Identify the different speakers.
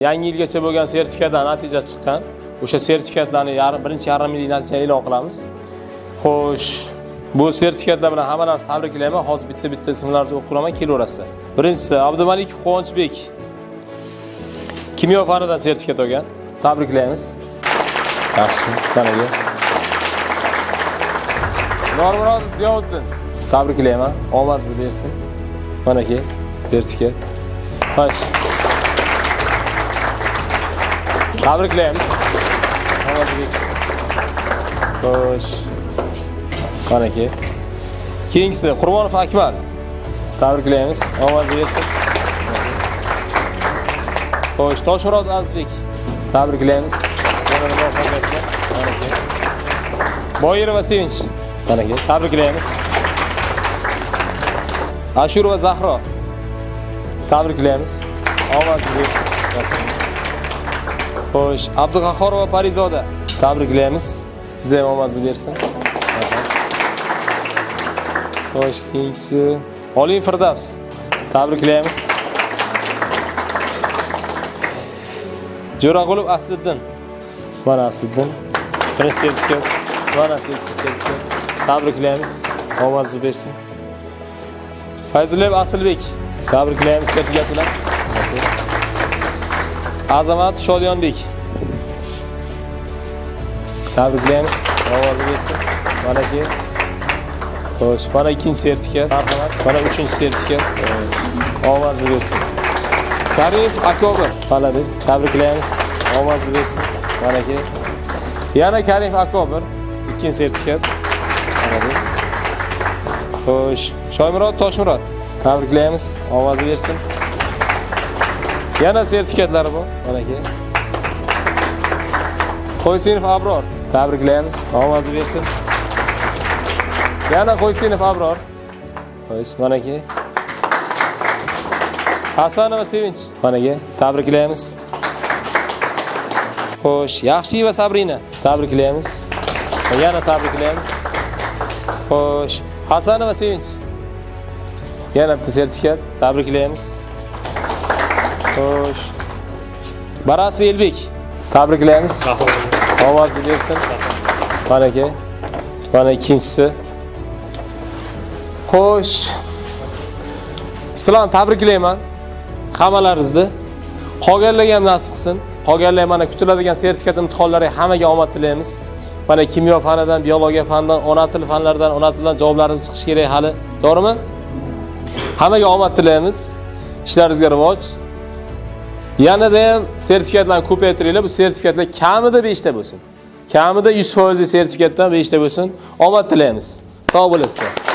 Speaker 1: Yangi yilgacha bo'lgan sertifikatdan natija chiqqan. O'sha sertifikatlarni birinchi yarim yillik natija e'lon qilamiz. Xo'sh, bu sertifikatlar bilan hammalarni tabriklayman. Hozir bitta ismlarni o'qib qo'yaman, kelaverasizlar. Birinchisi Abdumalikov Quvonchbek. Kimyo fanidan sertifikat olgan. Tabriklaymiz. Yaxshi, qanaqa. Normurodov Ziyovuddin. Tabriklayman. Omadingiz bersin. Mana ke sertifikat. Xo'sh. Tabriklaymiz. Omadingiz bersin. Xo'sh. Mana ke. Keyingisi Qurbonov Akmal. Tabriklaymiz. Omadingiz bersin. Xo'sh, Toshmurod Azizbek. Tabriklaymiz. Boyirova Sevinch. Mana ke. Tabriklaymiz. Ashurova Zahro. Tabriklaymiz. Omadingiz bersin. Xo'sh, Abduqahhorova Parizoda. Tabriklaymiz. Sizga ham omadingiz bersin. Xo'sh, keyingisi Oliy Firdavs. Tabriklaymiz. Jo'rag'ulov Asliddin. Mana Asliddin. Birinchi sertifikat. Mana sertifikat. Tabriklaymiz. Omadingiz bersin. Fayzullayev Asilbek. Tabriklaymiz sertifikat bilan. Azamat Shodiyonbek. Tabriklaymiz. Omadingiz bersin. Mana ke. Xo'sh, mana ikkinchi sertifikat. Marhamat. Mana uchinchi sertifikat. Omadingiz bersin. Karimov Akobir. Malades. Tabriklaymiz. Omadingiz bersin. Mana ke. Yana Karimov Akobir. Ikkinchi sertifikat. Malades. Xo'sh, Shoymurod Toshmurod. Tabriklaymiz. Omadingiz bersin. Yana sertifikatlari bu. Mana ke. Qo'ysinov Abror. Tabriklaymiz. Omadingiz bersin. Yana Qo'ysinov Abror. Xo'sh, mana ke. Hasanova Sevinch. Mana ke. Tabriklaymiz. Xo'sh, Yaxshiyeva Sabrina. Tabriklaymiz. Yana tabriklaymiz. Xo'sh, Hasanova Sevinch. Yana bitta sertifikat. Tabriklaymiz. Xo'sh. Baratov Elbek. Tabriklaymiz. Omadingiz bersin. Mana ke. Mana ikkinchisi. Xo'sh. Sizlarni tabriklayman. Hammalaringizni. Qolganlarga ham nasib qilsin. Qolganlar mana kutiladigan sertifikat imtihonlariga hammaga omad tilaymiz. Mana kimyo fanidan, biologiya fanidan, ona tili fanlaridan, ona tilidan javoblarimiz chiqishi kerak hali. To'g'rimi? Hammaga omad tilaymiz. Ishlaringizga rivoj. Yanada ham sertifikatlarni ko'paytiringlar. Bu sertifikatlar kamida 5 ta bo'lsin. Kamida 100% sertifikatdan 5 ta bo'lsin. Omad tilaymiz. Sog' bo'lasizlar.